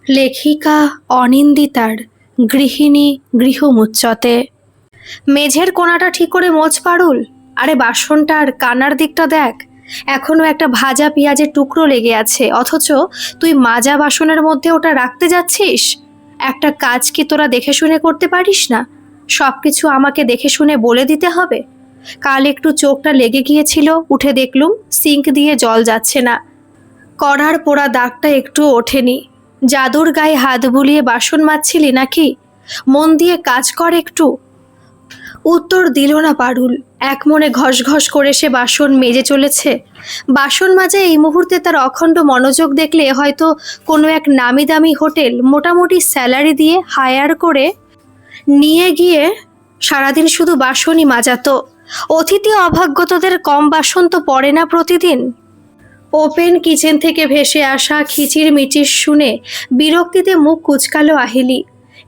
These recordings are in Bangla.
লেখিকা অনিন্দিতার গৃহিণী গৃহমুচ্যতে। মেঝের কোণাটা ঠিক করে মোছ পারুল। আরে বাসনটার কানার দিকটা দেখ, এখনো একটা ভাজা পেঁয়াজের টুকরো লেগে আছে, অথচ তুই মাজা বাসনের মধ্যে ওটা রাখতে যাচ্ছিস। একটা কাজ কি তোরা দেখে শুনে করতে পারিস না? সবকিছু আমাকে দেখে শুনে বলে দিতে হবে? কাল একটু চোখটা লেগে গিয়েছিল, উঠে দেখলুম সিঙ্ক দিয়ে জল যাচ্ছে না, কড়ার পোড়া দাগটা একটু ওঠেনি। জাদুর গায়ে হাত বুলিয়ে বাসন মাজছিলি নাকি? মন দিয়ে কাজ কর একটু। উত্তর দিল না পারুল। এক মনে ঘস ঘস করে সে বাসন মেজে চলেছে। বাসন মাজে এই মুহূর্তে তার অখণ্ড মনোযোগ দেখলে হয়তো কোনো এক নামি দামি হোটেল মোটামুটি স্যালারি দিয়ে হায়ার করে নিয়ে গিয়ে সারাদিন শুধু বাসনই মাজাতো। অতিথি অভাগ্যতদের কম বাসন তো পড়ে না প্রতিদিন। ওপেন কিচেন থেকে ভেসে আসা খিচির মিচির শুনে বিরক্তিতে মুখ কুঁচকালো আহিলি।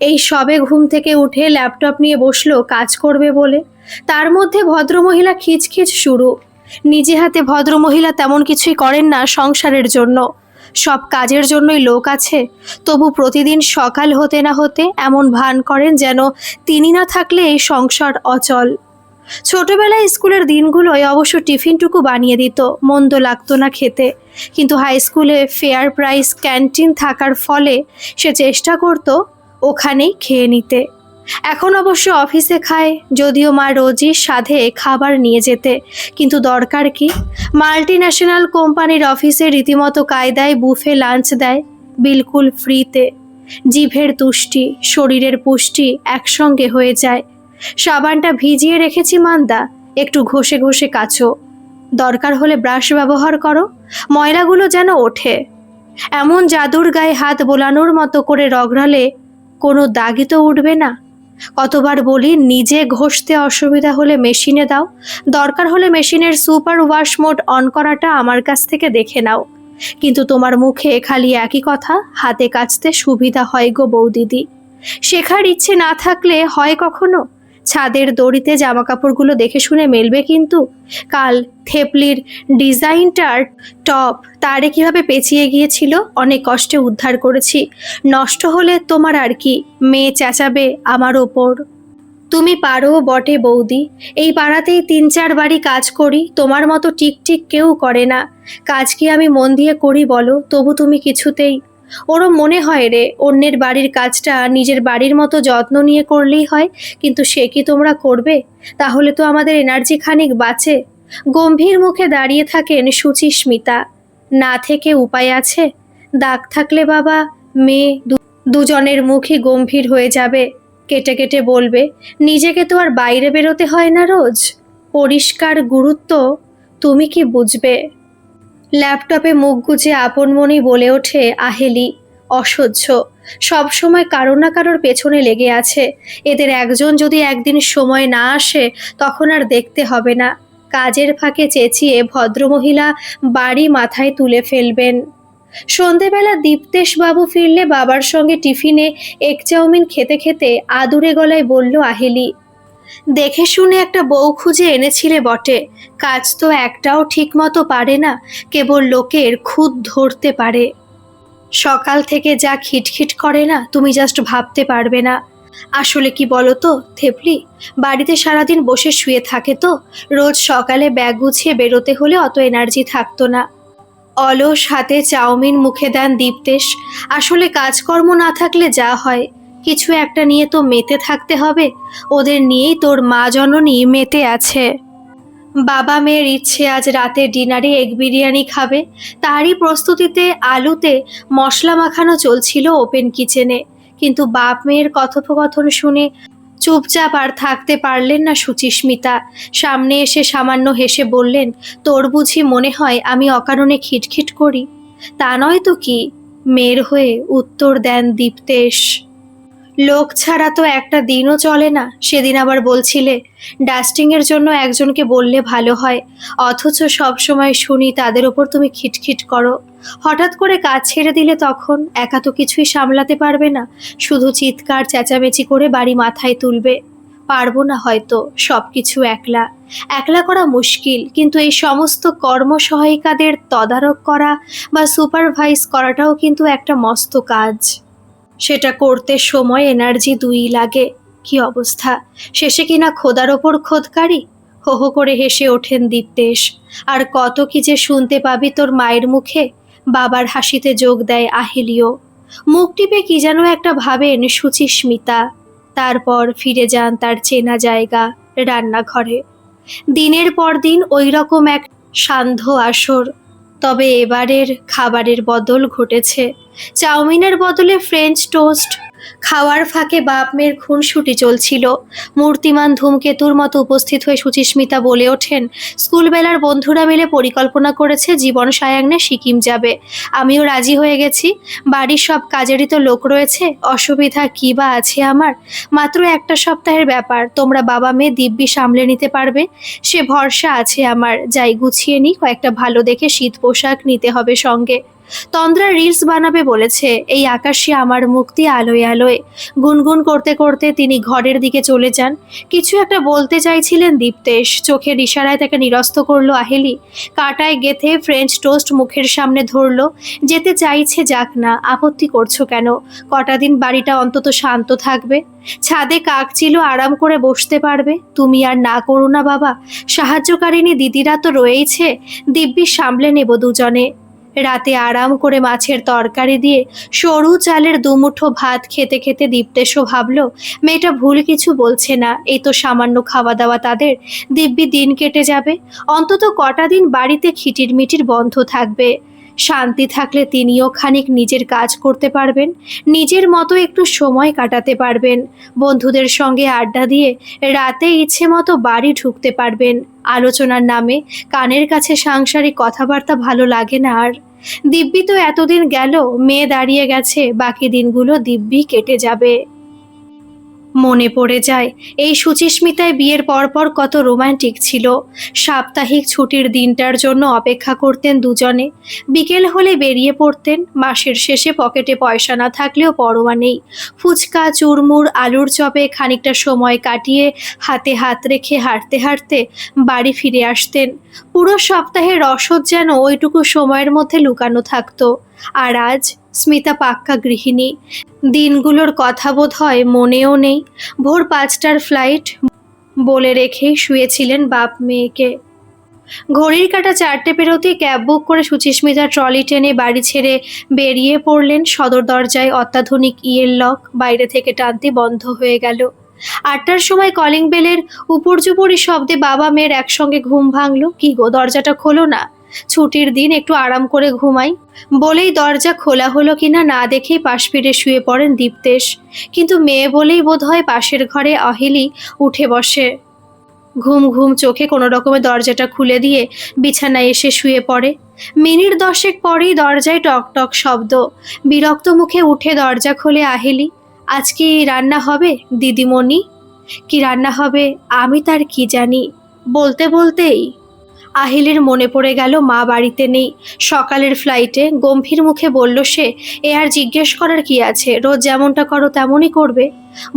এই সবে ঘুম থেকে উঠে ল্যাপটপ নিয়ে বসলো কাজ করবে বলে, তার মধ্যে ভদ্রমহিলা খিচখিচ শুরু। নিজে হাতে ভদ্রমহিলা তেমন কিছুই করেন না সংসারের জন্য, সব কাজের জন্যই লোক আছে। তবু প্রতিদিন সকাল হতে না হতে এমন ভান করেন যেন তিনি না থাকলে এই সংসার অচল। ছোটবেলায় স্কুলের দিনগুলোয় অবশ্য টিফিনটুকু বানিয়ে দিত, মন্দ লাগতো না খেতে। কিন্তু হাই স্কুলে ফেয়ার প্রাইস ক্যান্টিন থাকার ফলে সে চেষ্টা করত ওখানেই খেয়ে নিতে। এখন অবশ্য অফিসে খায়, যদিও মা রোজই সাধে খাবার নিয়ে যেতে। কিন্তু দরকার কি? মাল্টি ন্যাশনাল কোম্পানির অফিসে রীতিমতো কায়দায় বুফে লাঞ্চ দেয়, বিলকুল ফ্রিতে। জিভের তুষ্টি, শরীরের পুষ্টি একসঙ্গে হয়ে যায়। সাবানটা ভিজিয়ে রেখেছি মান্দা, একটু ঘষে ঘষে কাচো। দরকার হলে ব্রাশ ব্যবহার করো, ময়লাগুলো যেন ওঠে। এমন জাদুর গায়ে হাত বোলানোর মতো করে রগড়ালে কোনো দাগই তো উঠবে না। কতবার বলি নিজে ঘষতে অসুবিধা হলে মেশিনে দাও, দরকার হলে মেশিনের সুপার ওয়াশ মোড অন করাটা আমার কাছ থেকে দেখে নাও। কিন্তু তোমার মুখে খালি একই কথা, হাতে কাচতে সুবিধা হয় গো বৌদিদি। শেখার ইচ্ছে না থাকলে হয় কখনো? ছাদের দড়িতে জামা কাপড়গুলো দেখে শুনে মেলবে কিন্তু। কাল থেপলির ডিজাইনটার টপ তারে কিভাবে পেঁচিয়ে গিয়েছিল, অনেক কষ্টে উদ্ধার করেছি। নষ্ট হলে তোমার আর কি, মেয়ে চেঁচাবে আমার ওপর। তুমি পারো বটে বৌদি, এই পাড়াতেই 3-4 বাড়ি কাজ করি, তোমার মতো টিকটিক কেউ করে না। কাজ কি আমি মন দিয়ে করি বলো? তবু তুমি কিছুতেই। ওরও মনে হয় রে, অন্যের বাড়ির কাজটা নিজের বাড়ির মতো যত্ন নিয়ে করলেই হয়, কিন্তু সে কি তোমরা করবে? তাহলে তো আমাদের এনার্জি খানিক বাঁচে। গম্ভীর মুখে দাঁড়িয়ে থাকেন সুচিস্মিতা। না থেকে উপায় আছে? দাগ থাকলে বাবা মেয়ে দুজনের মুখই গম্ভীর হয়ে যাবে। কেটে কেটে বলবে, নিজেকে তো আর বাইরে বেরোতে হয় না রোজ। পরিষ্কার গুরুত্ব তুমি কি বুঝবে? ল্যাপটপে মুখ গুজে আপন মনেই বলে ওঠে আহেলি। অসহ্য, সবসময় কারো না কারোর পেছনে লেগে আছে। এদের একজন যদি একদিন সময় না আসে তখন আর দেখতে হবে না। কাজের ফাঁকে চেঁচিয়ে ভদ্রমহিলা বাড়ি মাথায় তুলে ফেলবেন। সন্ধেবেলা দীপ্তেশ বাবু ফিরলে বাবার সঙ্গে টিফিনে এগ চাউমিন খেতে খেতে আদুরে গলায় বলল আহেলি, দেখে শুনে একটা বউ খুঁজে এনেছিলে বটে, কাজ তো একটাও ঠিক মতো পারে না, কেবল লোকের খুঁত ধরতে পারে। সকাল থেকে যা খিটখিট করে না, তুমি জাস্ট ভাবতে পারবে না। আসলে কি বলো তো থেপলি, বাড়িতে সারাদিন বসে শুয়ে থাকে তো, রোজ সকালে ব্যাগ গুছিয়ে বেরোতে হলে অত এনার্জি থাকতো না। অলস হাতে চাউমিন মুখে দেন দীপ্তেশ। আসলে কাজকর্ম না থাকলে যা হয়, কিছু একটা নিয়ে তো মেতে থাকতে হবে। ওদের নিয়েই তোর মা জননী মেতে আছে। বাবা মেয়ের ইচ্ছে আজ রাতে ডিনারে এগ বিরিয়ানি খাবে, তারই প্রস্তুতিতে আলুতে মশলা মাখানো চলছিল ওপেন কিচেনে। কিন্তু বাপ মেয়ের কথোপকথন শুনে চুপচাপ আর থাকতে পারলেন না সুচিস্মিতা। সামনে এসে সামান্য হেসে বললেন, তোর বুঝি মনে হয় আমি অকারণে খিটখিট করি? তা নয় তো কি, মেয়ের হয়ে উত্তর দেন দীপ্তেশ। লোক ছাড়া তো একটা দিনও চলে না। সেদিন আবার বলছিলে ডাস্টিংয়ের জন্য একজনকে বললে ভালো হয়, অথচ সব সময় শুনি তাদের ওপর তুমি খিটখিট করো। হঠাৎ করে কাজ ছেড়ে দিলে তখন একা তো কিছুই সামলাতে পারবে না, শুধু চিৎকার চেঁচামেচি করে বাড়ি মাথায় তুলবে। পারবো না হয়তো সব কিছু একলা একলা করা মুশকিল, কিন্তু এই সমস্ত কর্মসহায়িকাদের তদারক করা বা সুপারভাইজ করাটাও কিন্তু একটা মস্ত কাজ। সেটা করতে সময় এনার্জি দুই লাগে। কি অবস্থা! শেষে কিনা খোদার ওপর খোদকারি। হো হো করে হেসে ওঠেন দীপ্তেশ। আর কত কি যে শুনতে পাবি তোর মায়ের মুখে। বাবার হাসিতে যোগ দেয় আহিলিও। মুখ টিপে কি যেন একটা ভাবেন সুচিস্মিতা। তারপর ফিরে যান তার চেনা জায়গা, রান্নাঘরে। দিনের পর দিন ওই রকম এক সান্ধ্য আসর। তবে এবারের খাবারের বদল ঘটেছে। চাউমিনের বদলে ফ্রেঞ্চ টোস্ট। খাওয়ার ফাঁকে বাপ মেয়ের খুনসুটি চলছিল। মূর্তিমান ধূমকেতুর মতো উপস্থিত হয়ে সুচিস্মিতা বলে ওঠেন, স্কুলবেলার বন্ধুরা মিলে পরিকল্পনা করেছে জীবন সায়ান্নে সিকিম যাবে। আমিও রাজি হয়ে গেছি। বাড়ির সব কাজেরই তো লোক রয়েছে, অসুবিধা কী বা আছে আমার। মাত্র একটা সপ্তাহের ব্যাপার, তোমরা বাবা মেয়ে দিব্যি সামলে নিতে পারবে। সে ভরসা আছে আমার। যাই গুছিয়ে নিই, কয়েকটা ভালো দেখে শীত পোশাক নিতে হবে সঙ্গে। তন্দ্রা রিলস বানাবে বলেছে। এই আকাশে আমার মুক্তি আলোয় আলোয়। গুনগুন করতে করতে তিনি ঘরের দিকে চলে যান। কিছু একটা বলতে চাইছিলেন দীপ্তেশ, চোখের ইশারায় তাকে নিরস্ত করলো আহেলি। কাঁটায় গেথে ফ্রেঞ্চ টোস্ট মুখের সামনে ধরলো। যেতে চাইছে যাক না, আপত্তি করছো কেন? কটা দিন বাড়িটা অন্তত শান্ত থাকবে। ছাদে কাক ছিল, আরাম করে বসতে পারবে। তুমি আর না করো না বাবা, সাহায্যকারিনী দিদিরা তো রয়েইছে, দিব্যি সামলে নেব দুজনে। রাতে আরাম করে মাছের তরকারি দিয়ে সরু চালের দুমুঠো ভাত খেতে খেতে দীপ্তেশও ভাবল, মেয়েটা ভুল কিছু বলছে না। এই তো সামান্য খাওয়া দাওয়া তাদের, দিব্যি দিন কেটে যাবে। অন্তত কটা দিন বাড়িতে খিটির মিটির বন্ধ থাকবে। শান্তি থাকলে তিনিও খানিক নিজের কাজ করতে পারবেন, নিজের মতো একটু সময় কাটাতে পারবেন। বন্ধুদের সঙ্গে আড্ডা দিয়ে রাতে ইচ্ছে মতো বাড়ি ঢুকতে পারবেন। আলোচনার নামে কানের কাছে সাংসারিক কথাবার্তা ভালো লাগে না আর। দিব্যি তো এতদিন গেল, মেয়ে দাঁড়িয়ে গেছে, বাকি দিনগুলো দিব্যি কেটে যাবে। মনে পড়ে যায় এই সুচিস্মিতায় বিয়ের পরপর কত রোমান্টিক ছিল। সাপ্তাহিক ছুটির দিনটার জন্য অপেক্ষা করতেন দুজনে। বিকেল হলে বেরিয়ে পড়তেন। মাসের শেষে পকেটে পয়সা না থাকলেও পরোয়া নেই। ফুচকা, চুরমুর, আলুর চপে খানিকটা সময় কাটিয়ে হাতে হাত রেখে হাঁটতে হাঁটতে বাড়ি ফিরে আসতেন। পুরো সপ্তাহের রসদ যেন ওইটুকু সময়ের মধ্যে লুকানো থাকতো। আর আজ স্মিতা পাক্কা গৃহিণী। দিনগুলোর কথা বোধ হয় মনেও নেই। ভোর 5টার ফ্লাইট বলে রেখেই শুয়েছিলেন বাপ মেয়েকে। ঘড়ির কাঁটা 4টে পেরোতেই ক্যাব বুক করে সুচিস্মিতা ট্রলি টেনে বাড়ি ছেড়ে বেরিয়ে পড়লেন। সদর দরজায় অত্যাধুনিক ইয়ের লক বাইরে থেকে টানতে বন্ধ হয়ে গেল। 8টার সময় কলিং বেলের উপর্যুপরি শব্দে বাবা মেয়ের একসঙ্গে ঘুম ভাঙল। কি গো, দরজাটা খোলো না। ছুটির দিন, একটু আরাম করে ঘুমাই বলেই দরজা খোলা হলো কিনা না দেখেই পাশ ফিরে শুয়ে পড়েন দীপ্তেশ। কিন্তু মেয়ে বলেই বোধহয় পাশের ঘরে অহিলি উঠে বসে। ঘুম ঘুম চোখে কোনো রকমে দরজাটা খুলে দিয়ে বিছানায় এসে শুয়ে পড়ে। মিনিট 10 পরেই দরজায় টক টক শব্দ। বিরক্ত মুখে উঠে দরজা খোলে আহিলি। আজ কি রান্না হবে দিদিমণি? কি রান্না হবে আমি তার কি জানি। বলতে বলতেই আহিলের মনে পড়ে গেল মা বাড়িতে নেই। সকালের ফ্লাইটে গম্ভীর মুখে বলল সে, এ আর জিজ্ঞেস করার কি আছে, রোজ যেমনটা করো তেমনই করবে।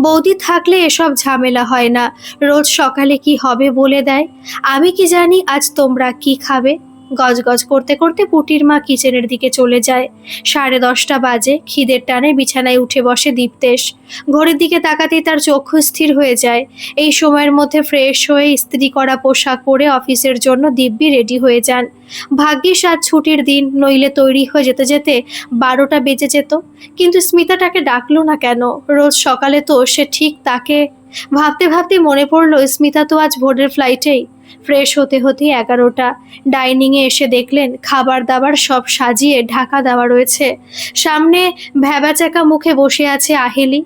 বৌদি থাকলে এসব ঝামেলা হয় না, রোজ সকালে কি হবে বলে দেয়। আমি কি জানি আজ তোমরা কি খাবে। গজগজ করতে করতে পুটির মা কিচেনের দিকে চলে যায়। 10:30 বাজে। খিদের টানে বিছানায় উঠে বসে দীপ্তেশ। ঘড়ির দিকে তাকাতেই তার চক্ষু স্থির হয়ে যায়। এই সময়ের মধ্যে ফ্রেশ হয়ে ইস্ত্রি করা পোশাক পরে অফিসের জন্য দিব্যি রেডি হয়ে যান। ভাগ্যিস আজ ছুটির দিন, নইলে তৈরি হয়ে যেতে যেতে 12টা বেজে যেত। কিন্তু স্মিতাটাকে ডাকলো না কেন? রোজ সকালে তো সে ঠিক তাকে। ভাবতে ভাবতে মনে পড়লো স্মিতা তো আজ ভোরের ফ্লাইটেই। ফ্রেশ হতে হতেই 11টা। ডাইনিংয়ে এসে দেখলেন খাবার দাবার সব সাজিয়ে ঢাকা দেওয়া রয়েছে। সামনে ভ্যাবাচাকা মুখে বসে আছে আহেলি।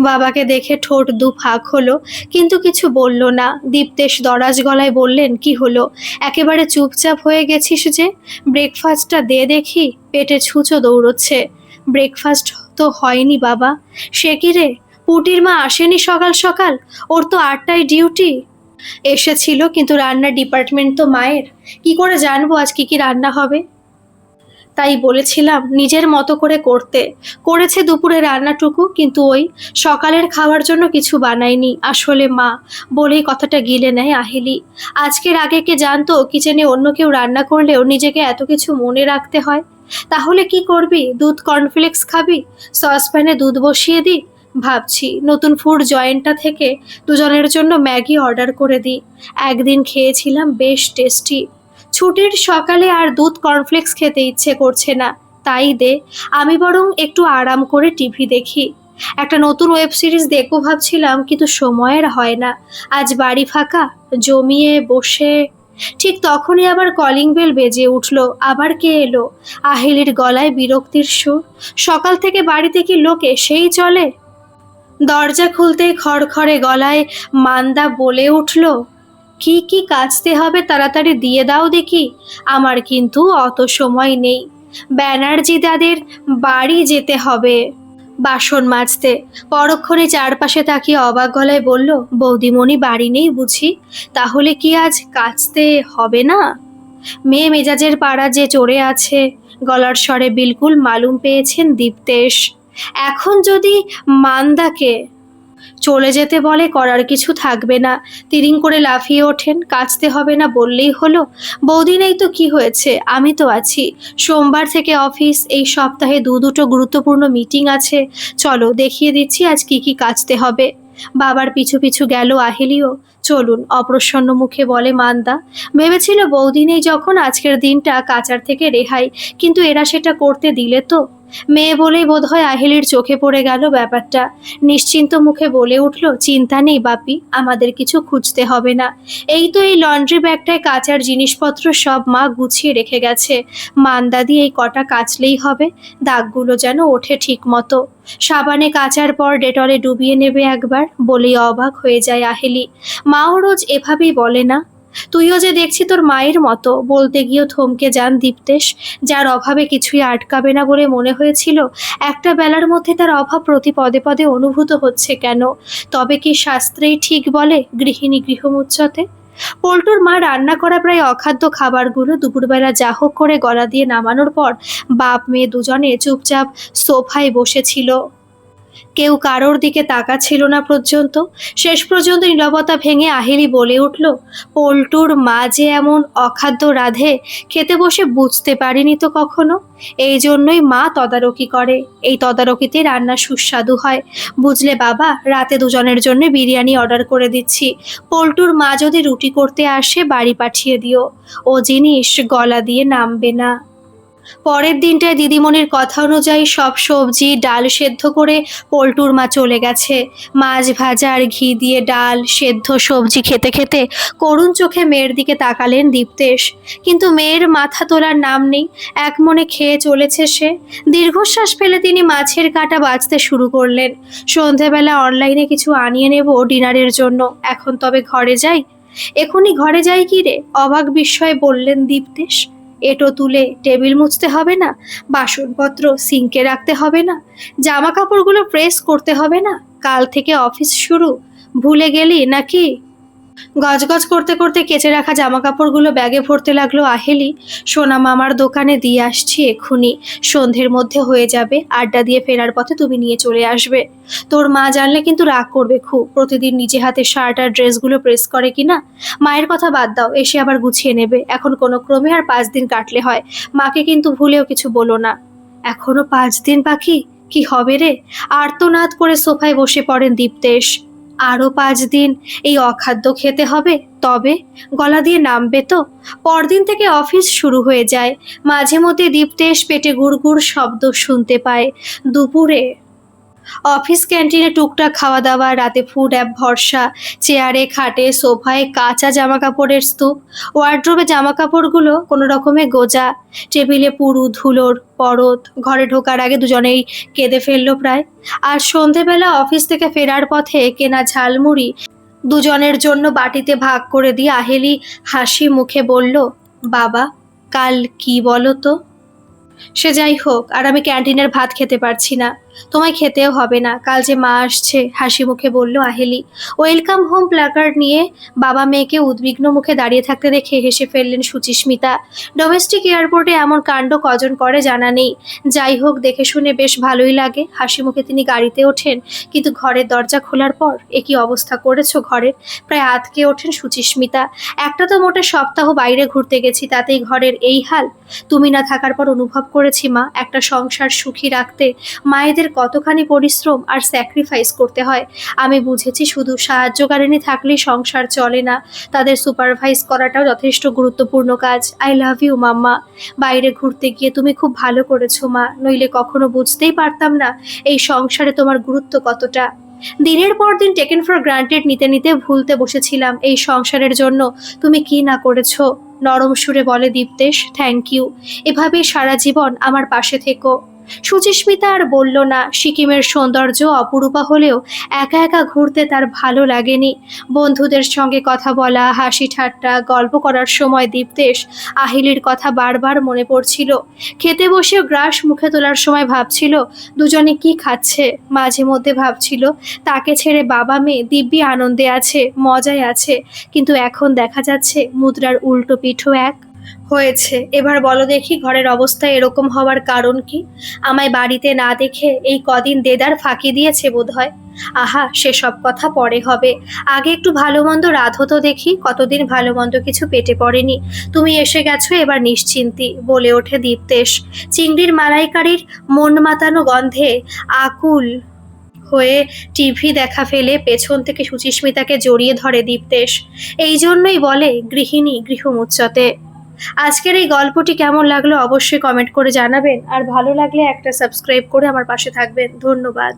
বাবাকে দেখে ঠোঁট দু ফাঁক হলো, কিন্তু কিছু বলল না। দীপ্তেশ দরাজ গলায় বললেন, কি হলো? একেবারে চুপচাপ হয়ে গেছিস যে? ব্রেকফাস্টটা দে দেখি, পেটে ছুঁচো দৌড়চ্ছে। ব্রেকফাস্ট তো হয়নি বাবা। সে কি রে, পুটির মা আসেনি সকাল সকাল? ওর তো 8টায় ডিউটি। এসেছিল, কিন্তু রান্নার ডিপার্টমেন্ট তো মায়ের। কি করে জানবো আজ কি কি রান্না হবে? তাই বলেছিলাম নিজের মতো করে করতে। করেছে দুপুরে রান্নাটুকু, কিন্তু ওই সকালের খাওয়ার জন্য কিছু বানায়নি। আসলে মা বলেই কথাটা গিলে নেয় আহিলি। আজকের আগে কে জানতো কিচেনে অন্য কেউ রান্না করলেও নিজেকে এত কিছু মনে রাখতে হয়। তাহলে কি করবি? দুধ কর্নফ্লেক্স খাবি? সসপ্যানে দুধ বসিয়ে দিই। ভাবছি নতুন ফুড জয়েন্টটা থেকে দুজনের জন্য ম্যাগি অর্ডার করে দিই। একদিন খেয়েছিলাম, বেশ টেস্টি। ছুটির সকালে আর দুধ কর্নফ্লেক্স খেতে ইচ্ছে করছে না, তাই দে, আমি বরং একটু আরাম করে টিভি দেখি। একটা নতুন ওয়েব সিরিজ দেখবো ভাবছিলাম, কিন্তু সময়ের হয় না। আজ বাড়ি ফাঁকা, জমিয়ে বসে। ঠিক তখনই আবার কলিং বেল বেজে উঠল। আবার কে এলো? আহিলির গলায় বিরক্তির সুর। সকাল থেকে বাড়িতে কি লোক এসেই চলে? দরজা খুলতেই খড়খড়ে গলায় মান্দা বলে উঠল, কি কি কাচতে হবে তাড়াতাড়ি দিয়ে দাও দেখি, আমার কিন্তু অত সময় নেই। ব্যানার্জি দাদের বাড়ি যেতে হবে বাসন মাজতে। পরক্ষণে চারপাশে তাকিয়ে অবাক গলায় বলল, বৌদিমণি বাড়ি নেই বুঝি? তাহলে কি আজ কাচতে হবে না? মেয়ে মেজাজের পাড়া যে চড়ে আছে। গলার স্বরে বিলকুল মালুম পেয়েছেন দীপ্তেশ। এখন যদি মান্দাকে চলে যেতে বলে, করার কিছু থাকবে না। তিরিং করে লাফিয়ে ওঠেন, কাচতে হবে না বললেই হলো। বৌদি নেই তো কি হয়েছে, আমি তো আছি। সোমবার থেকে অফিস, এই সপ্তাহে দুটো গুরুত্বপূর্ণ মিটিং আছে। চলো দেখিয়ে দিচ্ছি আজ কি কি কাচতে হবে। বাবার পিছু পিছু গেল আহিলিও। চলুন, অপ্রসন্ন মুখে বলে মান্দা। ভেবেছিল বৌদি নেই যখন আজকের দিনটা কাচার থেকে রেহাই, কিন্তু এরা সেটা করতে দিলে তো? মেয়ে বলেই বোধহয় আহিলির চোখে পড়ে গেল ব্যাপারটা। নিশ্চিন্ত মুখে বলে উঠল, চিন্তা নেই বাপি, আমাদের কিছু খুঁজতে হবে না। এই তো এই লন্ড্রি ব্যাগটায় কাচার জিনিসপত্র সব মা গুছিয়ে রেখে গেছে। মান্দা দিয়ে এই কটা কাচলেই হবে, দাগগুলো যেন ওঠে ঠিক মতো। সাবানে কাচার পর ডেটলে ডুবিয়ে নেবে একবার, বলেই অবাক হয়ে যায় আহিলি। মাও রোজ এভাবেই বলে না? তুইও যে দেখছি তোর মায়ের মতো। বলতে গিয়েও থমকে যান দীপ্তেশ। যার অভাবে কিছুই আটকাবে না বলে মনে হয়েছিল, একটা বেলার মধ্যে তার অভাব প্রতি পদে পদে অনুভূত হচ্ছে কেন? তবে কি শাস্ত্রেই ঠিক বলে, গৃহিণী গৃহমুচ্যতে? পল্টুর মা রান্না করা প্রায় অখাদ্য খাবারগুলো দুপুরবেলা যা হোক করে গলা দিয়ে নামানোর পর বাপ মেয়ে দুজনে চুপচাপ সোফায় বসেছিল। কেউ কারোর দিকে তাকাচ্ছিল না পর্যন্ত। শেষ পর্যন্ত নীরবতা ভেঙে আহিলি বলে উঠল, পল্টুর মা যে এমন অখাদ্য রাধে, খেতে বসে বুঝতে পারিনি তো কখনো। এই জন্যই মা তদারকি করে, এই তদারকিতে রান্না সুস্বাদু হয়। বুঝলে বাবা, রাতে দুজনের জন্য বিরিয়ানি অর্ডার করে দিচ্ছি। পল্টুর মা যদি রুটি করতে আসে বাড়ি পাঠিয়ে দিও, ও জিনিস গলা দিয়ে নামবে না। পরের দিনটায় দিদিমণির কথা অনুযায়ী সব সবজি ডাল সেদ্ধ করে পল্টুর মা চলে গেছে। মাছ ভাজা আর ঘি দিয়ে ডাল সেদ্ধ সবজি খেতে খেতে করুণ চোখে মেয়ের দিকে তাকালেন দীপ্তেশ। কিন্তু মেয়ের মাথা তোলার নাম নেই, এক মনে খেয়ে চলেছে সে। দীর্ঘশ্বাস ফেলে তিনি মাছের কাঁটা বাছতে শুরু করলেন। সন্ধেবেলা অনলাইনে কিছু আনিয়ে নেব ডিনারের জন্য, এখন তবে ঘরে যাই। এখনই ঘরে যাই কি রে? অবাক বিস্ময়ে বললেন দীপ্তেশ। এটো তুলে টেবিল মুছতে হবে না? বাসনপত্র সিঙ্কে রাখতে হবে না? জামা কাপড়গুলো প্রেস করতে হবে না? কাল থেকে অফিস শুরু, ভুলে গেলি নাকি? গজগজ করতে করতে কেচে রাখা জামা কাপড়গুলো ব্যাগে ভরতে লাগলো আহিলি। সোনা মামার দোকানে দিয়ে আসছি এক্ষুনি, সন্ধ্যের মধ্যে হয়ে যাবে। আড্ডা দিয়ে ফেরার পথে তুমি নিয়ে চলে আসবে। তোর মা জানলে কিন্তু রাগ করবে খুব। প্রতিদিন নিজে হাতে শার্ট আর ড্রেসগুলো প্রেস করে কিনা। মায়ের কথা বাদ দাও, এসে আবার গুছিয়ে নেবে। এখন কোনো ক্রমে আর 5 দিন কাটলে হয়। মাকে কিন্তু ভুলেও কিছু বলো না। এখনো 5 দিন বাকি? কি হবে রে? আর্তনাদ করে সোফায় বসে পড়েন দীপ্তেশ। আরও 5 দিন এই অখাদ্য খেতে হবে, তবে গলা দিয়ে নামবে তো? পরদিন থেকে অফিস শুরু হয়ে যায়। মাঝে মধ্যে দীপ্তেশ পেটে গুড়গুড় শব্দ শুনতে পায়। দুপুরে অফিস ক্যান্টিনে টুকটাক খাওয়া দাওয়া, রাতে ফুড অ্যাপ ভরসা। চেয়ারে খাটে সোফায় কাঁচা জামা কাপড়ের স্তূপ। ওয়ার্ড্রোবে জামা কাপড়গুলো কোনো রকমে গোজা। টেবিলে পুরু ধুলোর পরত। ঘরে ঢোকার আগে দুজনেই কেঁদে ফেললো প্রায়। আর সন্ধেবেলা অফিস থেকে ফেরার পথে কেনা ঝালমুড়ি দুজনের জন্য বাটিতে ভাগ করে দিয়ে আহেলি হাসি মুখে বলল, বাবা কাল কি বলো তো? সে যাই হোক, আর আমি ক্যান্টিনের ভাত খেতে পারছি না। তোমায় খেতেও হবে না, কাল যে মা আসছে, হাসি মুখে বলল আহেলি। ওয়েলকাম হোম প্ল্যাকার্ড নিয়ে বাবা মেয়েকে উদ্বিগ্ন মুখে দাঁড়িয়ে থাকতে দেখে হেসে ফেললেন সুচিস্মিতা। ডোমেস্টিক এয়ারপোর্টে এমন কাণ্ড কজন করে জানা নেই। যাই হোক, দেখে শুনে বেশ ভালোই লাগে। হাসি মুখে তিনি গাড়িতে ওঠেন, কিন্তু ঘরের দরজা খোলার পর একই অবস্থা করেছো ঘরের, প্রায় আঁতকে ওঠেন সুচিস্মিতা। একটা তো মোটে সপ্তাহ বাইরে ঘুরতে গেছি, তাতেই ঘরের এই হাল। তুমি না থাকার পর অনুভব করেছি মা, একটা সংসার সুখী রাখতে মায়েদের কতখানি পরিশ্রম আর স্যাক্রিফাইস করতে হয়। আমি বুঝেছি শুধু সাহায্যকারিণী থাকলেই সংসার চলে না, তাদের সুপারভাইজ করাটাও যথেষ্ট গুরুত্বপূর্ণ কাজ। আই লাভ ইউ মাম্মা। বাইরে ঘুরতে গিয়ে তুমি খুব ভালো করেছো মা, নইলে কখনো বুঝতেই পারতাম না এই সংসারে তোমার গুরুত্ব কতটা। দিনের পর দিন টেকেন ফর গ্রান্টেড নিতে নিতে ভুলতে বসেছিলাম এই সংসারের জন্য তুমি কি না করেছো। নরম সুরে বলে দীপ্তেশ, থ্যাংক ইউ, এভাবেই সারা জীবন আমার পাশে থেকো। সুচিস্মিতা আর বলল না। সিকিমের সৌন্দর্য অপরূপা হলেও একা একা ঘুরতে তার ভালো লাগেনি। বন্ধুদের সঙ্গে কথা বলা, হাসি ঠাট্টা, গল্প করার সময় দীপ্তেশ আহিলির কথা বারবার মনে পড়ছিল। খেতে বসেও গ্রাস মুখে তোলার সময় ভাবছিল দুজনে কি খাচ্ছে। মাঝে মধ্যে ভাবছিল তাকে ছেড়ে বাবা মেয়ে দিব্যি আনন্দে আছে, মজায় আছে, কিন্তু এখন দেখা যাচ্ছে মুদ্রার উল্টো পিঠও এক হয়েছে। এবার বলো দেখি, ঘরের অবস্থা এরকম হওয়ার কারণ কি? আমায় বাড়িতে না দেখে এই কদিন দেদার ফাঁকি দিয়েছে বোধহয়। আহা, সেসব কথা পরে হবে, আগে একটু ভালো মন্দ রাঁধো তো দেখি। কতদিন ভালো মন্দ কিছু পেটে পড়েনি। তুমি এসে গেছো, এবার নিশ্চিন্তি, বলে ওঠে দীপ্তেশ। চিংড়ির মালাইকারির মন মাতানো গন্ধে আকুল হয়ে টিভি দেখা ফেলে পেছন থেকে সুচিস্মিতাকে জড়িয়ে ধরে দীপ্তেশ। এই জন্যই বলে গৃহিণী গৃহমুচ্যতে। আজকের এই গল্পটি কেমন লাগলো অবশ্যই কমেন্ট করে জানাবেন, আর ভালো লাগলে একটা সাবস্ক্রাইব করে আমার পাশে থাকবেন। ধন্যবাদ।